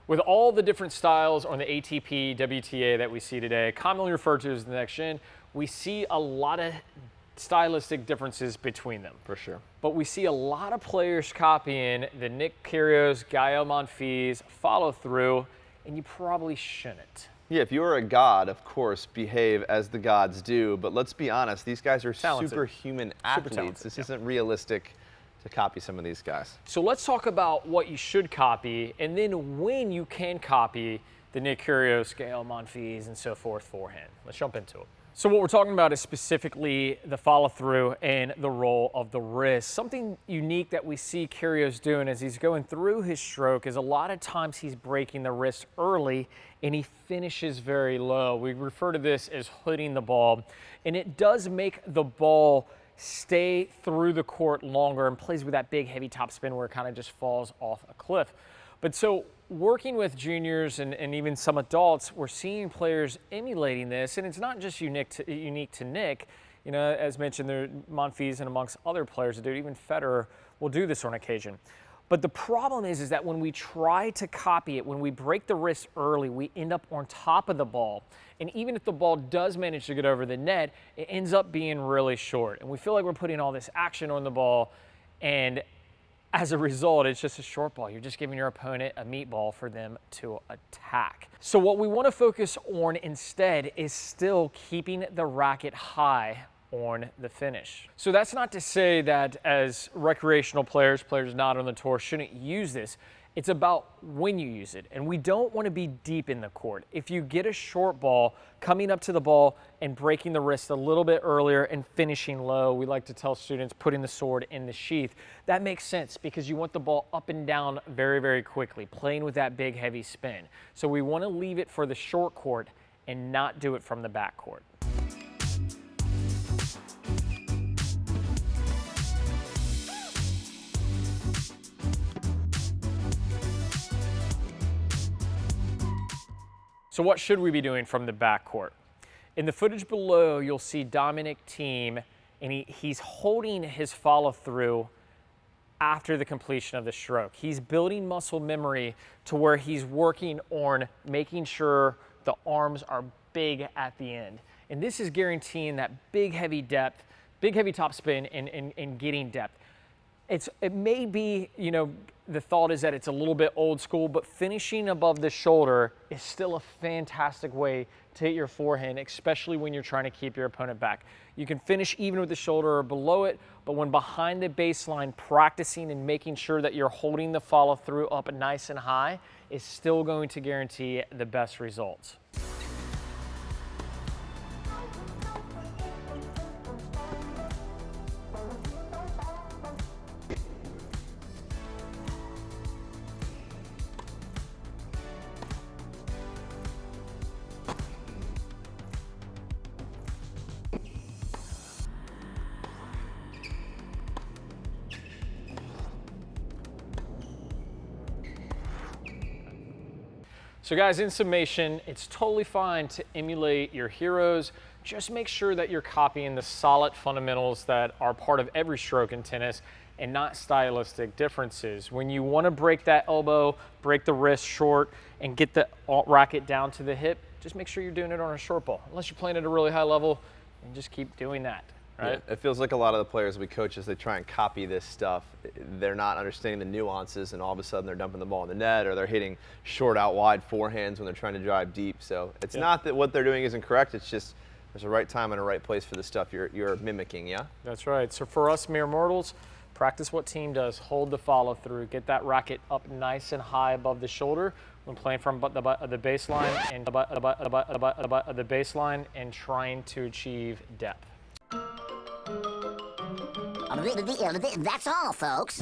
With all the different styles on the ATP, WTA that we see today, commonly referred to as the next gen, we see a lot of stylistic differences between them. For sure. But we see a lot of players copying the Nick Kyrgios, Gael Monfils follow through, and you probably shouldn't. Yeah, if you're a god, of course, behave as the gods do. But let's be honest, these guys are Talented. superhuman athletes. Talented, This isn't realistic to copy some of these guys. So let's talk about what you should copy, and then when you can copy the Nick Kyrgios, Gael Monfils, and so forth forehand. Let's jump into it. So what we're talking about is specifically the follow through and the roll of the wrist. Something unique that we see Kyrgios doing as he's going through his stroke is a lot of times he's breaking the wrist early and he finishes very low. We refer to this as hooding the ball, and it does make the ball stay through the court longer and plays with that big heavy top spin where it kind of just falls off a cliff. But so working with juniors and even some adults, we're seeing players emulating this, and it's not just unique to Nick. You know, as mentioned, there are Monfils and amongst other players that do it. Even Federer will do this on occasion. But the problem is that when we try to copy it, when we break the wrist early, we end up on top of the ball. And even if the ball does manage to get over the net, it ends up being really short. And we feel like we're putting all this action on the ball, and as a result, it's just a short ball. You're just giving your opponent a meatball for them to attack. So what we want to focus on instead is still keeping the racket high on the finish. So that's not to say that as recreational players, players not on the tour, shouldn't use this. It's about when you use it. And we don't want to be deep in the court. If you get a short ball, coming up to the ball and breaking the wrist a little bit earlier and finishing low, we like to tell students putting the sword in the sheath. That makes sense because you want the ball up and down very, very quickly, playing with that big, heavy spin. So we want to leave it for the short court and not do it from the back court. So what should we be doing from the backcourt? In the footage below, you'll see Dominic Thiem, and he's holding his follow through after the completion of the stroke. He's building muscle memory to where he's working on making sure the arms are big at the end. And this is guaranteeing that big, heavy depth, big, heavy top spin and getting depth. It may be, you know, the thought is that it's a little bit old school, but finishing above the shoulder is still a fantastic way to hit your forehand, especially when you're trying to keep your opponent back. You can finish even with the shoulder or below it, but when behind the baseline, practicing and making sure that you're holding the follow through up nice and high is still going to guarantee the best results. So guys, in summation, it's totally fine to emulate your heroes. Just make sure that you're copying the solid fundamentals that are part of every stroke in tennis and not stylistic differences. When you want to break that elbow, break the wrist short, and get the racket down to the hip, just make sure you're doing it on a short ball. Unless you're playing at a really high level, and just keep doing that. Right? Yeah, it feels like a lot of the players we coach, as they try and copy this stuff, they're not understanding the nuances, and all of a sudden they're dumping the ball in the net, or they're hitting short out wide forehands when they're trying to drive deep. So it's not that what they're doing isn't correct, it's just there's a right time and a right place for the stuff you're mimicking, yeah? That's right. So for us mere mortals, practice what Thiem does. Hold the follow through. Get that racket up nice and high above the shoulder when playing from the baseline and trying to achieve depth. That's all, folks.